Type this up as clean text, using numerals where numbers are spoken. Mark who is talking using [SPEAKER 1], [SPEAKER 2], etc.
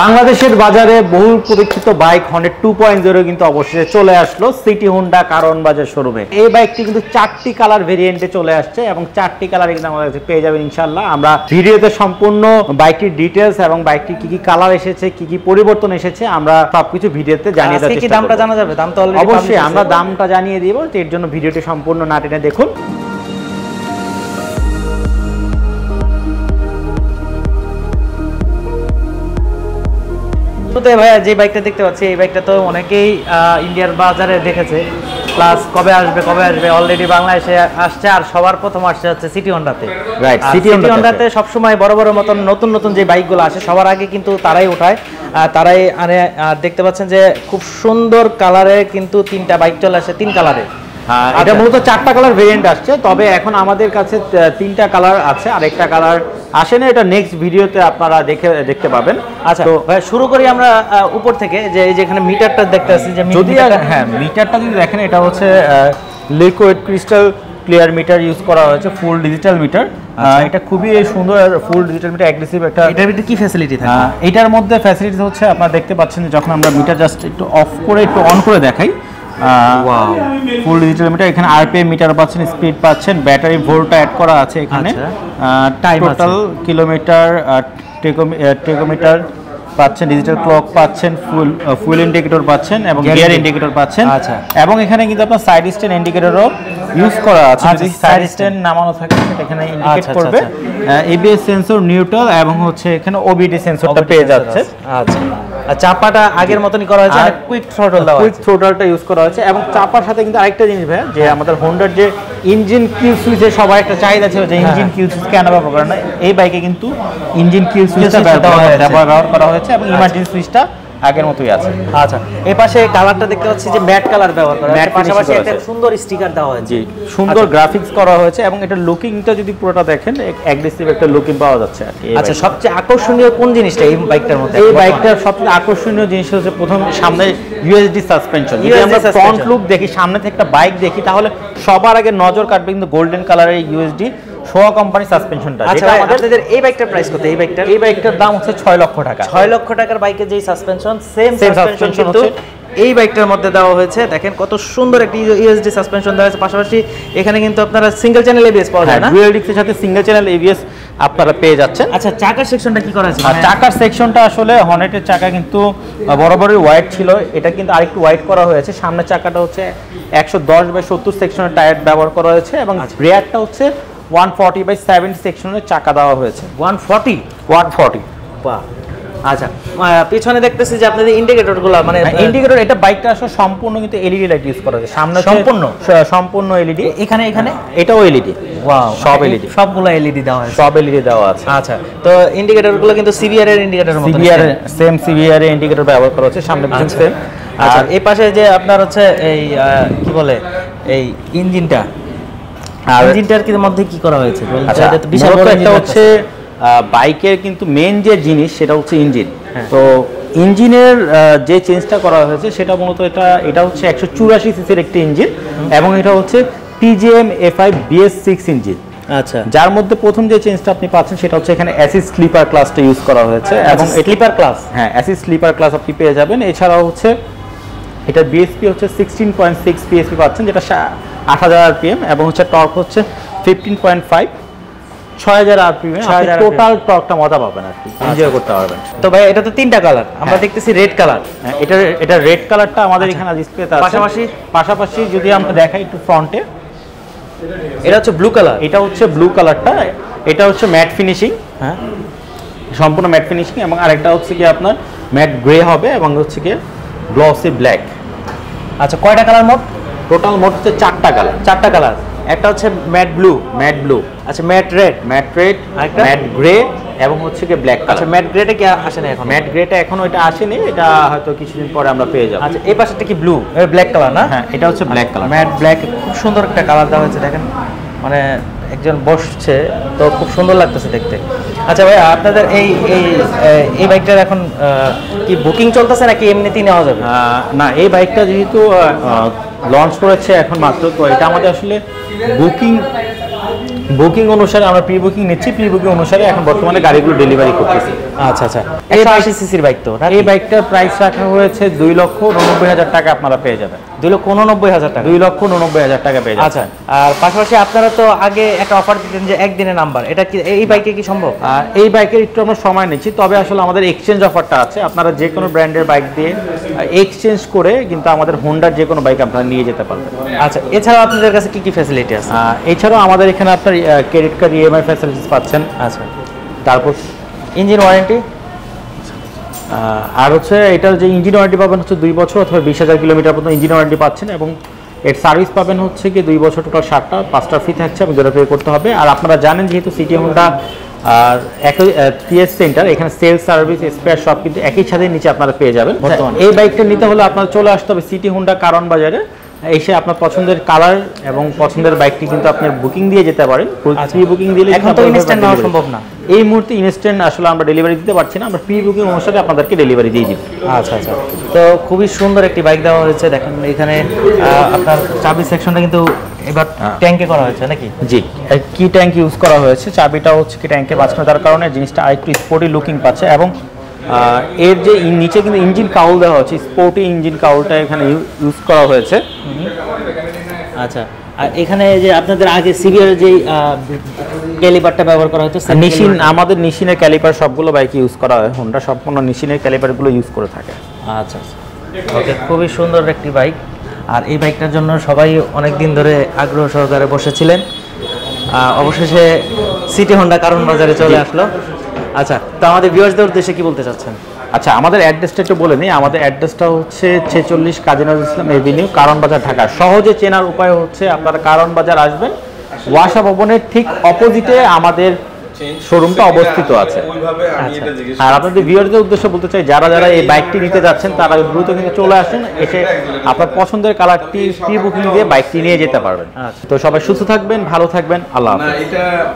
[SPEAKER 1] বাংলাদেশের বাজারে বহু প্রতীক্ষিত বাইক হর্নেট 2.0 কিন্তু অবশেষে চলে আসলো সিটি হোন্ডা কারণ বাজার শোরুমে। এই বাইকটি কিন্তু 4টি কালার ভেরিয়েন্টে চলে আসছে এবং 4টি কালার কিন্তু আমাদের কাছে পেয়ে যাবেন ইনশাআল্লাহ। আমরা ভিডিওতে সম্পূর্ণ বাইকটির ডিটেইলস এবং বাইকটির কি কি কালার এসেছে, কি কি পরিবর্তন এসেছে আমরা সবকিছু ভিডিওতে জানিয়ে দেওয়ার চেষ্টা করব।
[SPEAKER 2] দামটা জানা যাবে? দাম তো অলরেডি
[SPEAKER 1] অবশ্যই আমরা দামটা জানিয়ে দিব, এর জন্য ভিডিওটি সম্পূর্ণ না টেনে দেখুন।
[SPEAKER 2] ভাইয়া যে বাইকটা দেখতে পাচ্ছি এই বাইকটা তো অনেকেই ইন্ডিয়ার বাজারে দেখেছে, প্লাস কবে আসবে অলরেডি বাংলাদেশে আসছে আর সবার প্রথম আসছে হচ্ছে সিটি হোন্ডাতে।
[SPEAKER 1] রাইট,
[SPEAKER 2] সিটি হোন্ডাতে সবসময় বড় বড় মতন নতুন নতুন যে বাইকগুলো আসে সবার আগে কিন্তু তারাই ওঠায়, তারাই আনে। দেখতে পাচ্ছেন যে খুব সুন্দর কালারে কিন্তু 3টা বাইক চলে আসে, 3 কালারে।
[SPEAKER 1] এটা মূলত 4টা কালার ভেরিয়েন্ট আসছে, তবে এখন আমাদের কাছে 3টা কালার আছে, আর একটা কালার আসে না, এটা নেক্সট ভিডিওতে আপনারা দেখতে পাবেন।
[SPEAKER 2] আচ্ছা তো ভাই শুরু করি আমরা উপর থেকে, যে যেখানে মিটারটা দেখতে আসছি, যে
[SPEAKER 1] যদি হ্যাঁ মিটারটা যদি দেখেন এটা হচ্ছে liquid crystal clear metre use করা হয়েছে, ফুল ডিজিটাল মিটার। এটা খুবই সুন্দর ফুল ডিজিটাল মিটার, অ্যাগ্রেসিভ একটা।
[SPEAKER 2] এটার ভিতরে কি ফ্যাসিলিটি থাকে?
[SPEAKER 1] এটার মধ্যে ফ্যাসিলিটি হচ্ছে আপনারা দেখতে পাচ্ছেন যে যখন আমরা মিটার জাস্ট একটু অফ করে একটু অন করে দেখাই, ফুল ডিজিটাল মিটার, এখানে আরপিএম মিটার পাচ্ছেন, স্পিড পাচ্ছেন, ব্যাটারি ভোল্টটা অ্যাড করা আছে এখানে, টাইম টোটাল কিলোমিটার, টেকোমিটার পাচ্ছেন, ডিজিটাল ক্লক পাচ্ছেন, ফুল ইন্ডিকেটর পাচ্ছেন এবং গিয়ার ইন্ডিকেটর পাচ্ছেন।
[SPEAKER 2] আচ্ছা,
[SPEAKER 1] এবং এখানে কিন্তু আপনার সাইড স্ট্যান্ড ইন্ডিকেটরও ইউজ করা আছে, যদি সাইড স্ট্যান্ড নামানো থাকে সেটা এখানে ইন্ডিকেট করবে। এবিএস সেন্সর, নিউট্রাল এবং হচ্ছে এখানে ওবিডি সেন্সরটা পেয়ে যাচ্ছে।
[SPEAKER 2] আচ্ছা, আর চাপাটা আগের মতনই করা হয়েছে, কুইক থ্রটল দাও,
[SPEAKER 1] কুইক থ্রটলটা ইউজ করা হয়েছে। এবং চাপার সাথে কিন্তু আরেকটা জিনিস ভাই, যে আমাদের হোন্ডার যে ইঞ্জিন কিল সুইচে সবার একটা চাহিদা ছিল যে ইঞ্জিন কিল সুইচ কেন ব্যবহার করা না, এই বাইকে কিন্তু ইঞ্জিন কিল সুইচটা ব্যবহার করা হয়েছে এবং ইমার্জেন্সি সুইচটা আগের মতোই আছে।
[SPEAKER 2] আচ্ছা, এই পাশে কালারটা দেখতে পাচ্ছি যে ম্যাট কালার ব্যবহার করা হয়েছে, পাশাপাশি একটা সুন্দর স্টিকার দেওয়া হয়েছে,
[SPEAKER 1] সুন্দর গ্রাফিক্স করা হয়েছে এবং এটা লুকিংটা যদি পুরোটা দেখেন অ্যাগ্রেসিভ একটা লুকিং পাওয়া যাচ্ছে আর কি।
[SPEAKER 2] আচ্ছা, সবচেয়ে আকর্ষণীয় কোন জিনিসটা এই বাইকটার মধ্যে?
[SPEAKER 1] এই বাইকটার সবচেয়ে আকর্ষণীয় জিনিস হচ্ছে প্রথম সামনে ইউএসডি সাসপেনশন। যদি আমরা ফ্রন্ট লুক দেখি, সামনে থেকে একটা বাইক দেখি, তাহলে সবার আগে নজর কাটবে কিন্তু গোল্ডেন কালারের ইউএসডি সোয়া কোম্পানি সাসপেনশনটা।
[SPEAKER 2] যেটা আমাদের এই বাইকটার প্রাইস কত? এই বাইকটার
[SPEAKER 1] দাম হচ্ছে 6 লক্ষ টাকা।
[SPEAKER 2] 6 লক্ষ টাকার বাইকে যেই সাসপেনশন, সেম সাসপেনশন কিন্তু এই বাইকটার মধ্যে দেওয়া হয়েছে। দেখেন কত সুন্দর একটা ইউএসডি সাসপেনশন দেওয়া হয়েছে, পাশাপাশি এখানে কিন্তু আপনারা সিঙ্গেল চ্যানেল এবিএস পাওয়া যায় না,
[SPEAKER 1] ডুয়াল ডিস্কের সাথে সিঙ্গেল চ্যানেল এবিএস আপনারা পেয়ে যাচ্ছেন।
[SPEAKER 2] আচ্ছা, চাকার সেকশনটা কি করা আছে?
[SPEAKER 1] চাকার সেকশনটা আসলে হর্নেটের চাকা কিন্তু বরাবরই হোয়াইট ছিল, এটা কিন্তু আরেকটু হোয়াইট করা হয়েছে। সামনের চাকাটা হচ্ছে 110/70 সেকশনের টায়ার ব্যবহার করা হয়েছে এবং রিয়ারটা হচ্ছে 140/70 সেকশনের চাকা দেওয়া হয়েছে। 140।
[SPEAKER 2] বাহ। আচ্ছা, পিছনে দেখতেছি যে আপনাদের ইন্ডিকেটরগুলো, মানে
[SPEAKER 1] ইন্ডিকেটর, এটা বাইকটা আসলে সম্পূর্ণ কিন্তু এলইডি লাইট ইউজ করা হয়েছে, সামনে সম্পূর্ণ এলইডি।
[SPEAKER 2] এখানে
[SPEAKER 1] এটাও এলইডি।
[SPEAKER 2] ওয়াও,
[SPEAKER 1] সব এলইডি,
[SPEAKER 2] সবগুলো এলইডি দেওয়া আছে,
[SPEAKER 1] সব এলইডি দেওয়া আছে।
[SPEAKER 2] আচ্ছা, তো ইন্ডিকেটরগুলো কিন্তু সিবিআর এর ইন্ডিকেটরের মতো,
[SPEAKER 1] সিবিআর এর ইন্ডিকেটর ব্যবহার করা হচ্ছে, সামনে পিছনে সেম।
[SPEAKER 2] আচ্ছা, এই পাশে যে আপনার হচ্ছে এই কি বলে এই ইঞ্জিনটা, আর ইঞ্জিনটার মধ্যে কি করা হয়েছে?
[SPEAKER 1] এটা তো বিশাল বড় একটা হচ্ছে বাইকের কিন্তু মেইন যে জিনিস সেটা হচ্ছে ইঞ্জিন। তো ইঞ্জিনের যে চেঞ্জটা করা হয়েছে সেটা মূলত এটা হচ্ছে 184 সিসির একটি ইঞ্জিন এবং এটা হচ্ছে TGM F5 BS6 ইঞ্জিন।
[SPEAKER 2] আচ্ছা,
[SPEAKER 1] যার মধ্যে প্রথম যে চেঞ্জটা আপনি পাচ্ছেন সেটা হচ্ছে এখানে অ্যাসিস্ট স্লিপার ক্লাসটা ইউজ করা হয়েছে এবং
[SPEAKER 2] স্লিপার ক্লাস,
[SPEAKER 1] হ্যাঁ অ্যাসিস্ট স্লিপার ক্লাস আপনি পেয়ে যাবেন। এছাড়াও হচ্ছে এটা বিএসপি হচ্ছে 16.6 বিএসপি পাচ্ছেন, যেটা 8000 আরপিএম এবং হচ্ছে টর্ক হচ্ছে 15.5, 6000 আরপিএম। টোটাল টর্কটা মজা পাবেন আর কি, এনজয় করতে পারবেন।
[SPEAKER 2] তো ভাই এটা তো 3টা কালার, আমরা দেখতেছি রেড কালার।
[SPEAKER 1] এটা রেড কালারটা আমাদের এখানে ডিসপ্লেতে আছে। পাশাপাশি যদি আমরা দেখাই একটু ফ্রন্টে,
[SPEAKER 2] এটা হচ্ছে ব্লু কালার।
[SPEAKER 1] এটা হচ্ছে ব্লু কালারটা, এটা হচ্ছে ম্যাট ফিনিশিং, হ্যাঁ সম্পূর্ণ ম্যাট ফিনিশিং। এবং আরেকটা হচ্ছে কি আপনার ম্যাট গ্রে হবে এবং হচ্ছে কি গ্লসি ব্ল্যাক।
[SPEAKER 2] আচ্ছা, কয়টা কালার মোট?
[SPEAKER 1] টোটাল মোট হচ্ছে 4টা কালার।
[SPEAKER 2] একটা হচ্ছে ম্যাট ব্লু, আচ্ছা ম্যাট রেড,
[SPEAKER 1] ম্যাট গ্রে এবং হচ্ছে কি ব্ল্যাক কালার।
[SPEAKER 2] আচ্ছা, ম্যাট গ্রেটা কি আসে না এখন?
[SPEAKER 1] ম্যাট গ্রেটা এখনো এটা আসেনি, এটা হয়তো কিছুদিন পরে আমরা পেয়ে যাব।
[SPEAKER 2] আচ্ছা, এই পাশেটা কি ব্লু, ব্ল্যাক কালার না?
[SPEAKER 1] হ্যাঁ, এটা হচ্ছে ব্ল্যাক কালার,
[SPEAKER 2] ম্যাট ব্ল্যাক। খুব সুন্দর একটা কালার দেওয়া হয়েছে, দেখেন মানে একজন বসছে, তো খুব সুন্দর লাগতেছে দেখতে। আচ্ছা ভাই, আপনাদের এই বাইকটার এখন কি বুকিং চলতেছে নাকি এমনিতেই নেওয়া যাবে?
[SPEAKER 1] না, এই বাইকটা যেহেতু লঞ্চ করেছে এখন মাত্র, তো এটা আমাদের আসলে বুকিং অনুসারে আমরা প্রি বুকিং নিচ্ছি, প্রি বুকিং অনুসারে এখন বর্তমানে গাড়িগুলো ডেলিভারি করতেছি।
[SPEAKER 2] আচ্ছা আচ্ছা, 180 সিসির বাইক তো?
[SPEAKER 1] এই বাইকটার প্রাইস রাখা হয়েছে 2,89,000 টাকা, আপনারা পেয়ে যাবেন।
[SPEAKER 2] 2,89,000 টাকা?
[SPEAKER 1] 2,89,000 টাকা পেয়ে যাবেন।
[SPEAKER 2] আচ্ছা, আর পাশাপাশি আপনারা তো আগে একটা অফার দিতেন যে একদিনের নাম্বার, এটা কি এই বাইকে কি সম্ভব?
[SPEAKER 1] এই বাইকের একটু আমরা সময় নিচ্ছি, তবে আসলে আমাদের এক্সচেঞ্জ অফারটা আছে। আপনারা যে কোনো ব্র্যান্ডের বাইক দিয়ে এক্সচেঞ্জ করে কিন্তু আমাদের হোন্ডার যে কোনো বাইক আপনারা নিয়ে যেতে পারবেন।
[SPEAKER 2] আচ্ছা, এছাড়াও আপনাদের কাছে কি কি ফ্যাসিলিটি আছে?
[SPEAKER 1] এছাড়াও আমাদের এখানে আপনার ক্রেডিট কার্ড ইএমআই ফ্যাসিলিটিস পাচ্ছেন।
[SPEAKER 2] আচ্ছা,
[SPEAKER 1] তারপর
[SPEAKER 2] ইঞ্জিন ওয়ারেন্টি,
[SPEAKER 1] আর হচ্ছে এটার যে ইঞ্জিন ওয়ারেন্টি পাবেন হচ্ছে 2 বছর অথবা 20,000 কিলোমিটার পর্যন্ত ইঞ্জিন ওয়ারেন্টি পাচ্ছেন, এবং এর সার্ভিস পাবেন হচ্ছে কি 2 বছর, টোটাল 7টা, 5টা ফ্রি থাকছে এবং 2টা পে করতে হবে। আর আপনারা জানেন যেহেতু সিটি হোন্ডা আর একই টিএস সেন্টার, এখানে সেলস, সার্ভিস, স্পেয়ার সব কিন্তু একই ছাদের নিচে আপনারা পেয়ে যাবেন। এই বাইকটা নিতে হলে আপনারা চলে আসতে হবে সিটি হোন্ডা কারণ বাজারে, এসে আপনার পছন্দের কালার এবং পছন্দের বাইকটি কিন্তু আপনি বুকিং দিয়ে যেতে পারেন। প্রি বুকিং দিলে
[SPEAKER 2] এখন তো ইনস্ট্যান্ট নেওয়া সম্ভব না,
[SPEAKER 1] এই মুহূর্তে ইনস্ট্যান্ট আসলে আমরা ডেলিভারি দিতে পারছি না, আমরা প্রি বুকিং অনুসারে আপনাদেরকে ডেলিভারি দিয়ে দিব।
[SPEAKER 2] আচ্ছা আচ্ছা, তো খুবই সুন্দর একটি বাইক দেওয়া হয়েছে। দেখেন এখানে আপনার চাবি সেকশনটা কিন্তু এবার ট্যাঙ্কে করা হয়েছে নাকি?
[SPEAKER 1] জি, কি ট্যাঙ্ক ইউজ করা হয়েছে, চাবিটা হচ্ছে কি ট্যাঙ্কে মাঝখানে, তার কারণে জিনিসটা আরেকটু স্পোর্টি লুকিং পাচ্ছে। এবং এর যে নিচে কিন্তু ইঞ্জিন কাউল দেওয়া হচ্ছে, স্পোর্টি ইঞ্জিন কাউলটা এখানে ইউজ করা হয়েছে।
[SPEAKER 2] আচ্ছা, আর এখানে যে আপনাদের আগে সিভিয়ার যে ক্যালিপারটা ব্যবহার করা হতো,
[SPEAKER 1] আমাদের নিশিনের ক্যালিপার সবগুলো বাইকে ইউজ করা হয়, হোন্ডা সম্পূর্ণ নিশিনের ক্যালিপারগুলো ইউজ করে থাকে।
[SPEAKER 2] আচ্ছা আচ্ছা, ওকে, খুবই সুন্দর একটি বাইক। আর এই বাইকটার জন্য সবাই অনেক দিন ধরে আগ্রহ সহকারে বসেছিলেন, অবশেষে সিটি হোন্ডা কারণ বাজারে চলে আসলো। আচ্ছা, তো আমাদের ভিউয়ার্সদের উদ্দেশ্যে কি বলতে চাচ্ছেন?
[SPEAKER 1] আচ্ছা, আমাদের অ্যাড্রেসটা একটু বলে নিই। আমাদের অ্যাড্রেসটা হচ্ছে 46 কাজী নজরুল ইসলাম এভিনিউ, কারণ বাজার, ঢাকা। সহজে চেনার উপায় হচ্ছে আপনারা কারণ বাজার আসবেন, ওয়াসা ভবনের ঠিক অপোজিটে আমাদের শোরুমটা অবস্থিত আছে। আর আপনাদের ভিউয়ারদের উদ্দেশ্যে বলতে চাই, যারা যারা এই বাইকটি নিতে যাচ্ছেন তারা দ্রুত কিন্তু চলে আসুন, এসে আপনার পছন্দের কালারটি প্রি বুকিং দিয়ে বাইকটি নিয়ে যেতে পারবেন। তো সবাই সুস্থ থাকবেন, ভালো থাকবেন, আল্লাহ হাফেজ।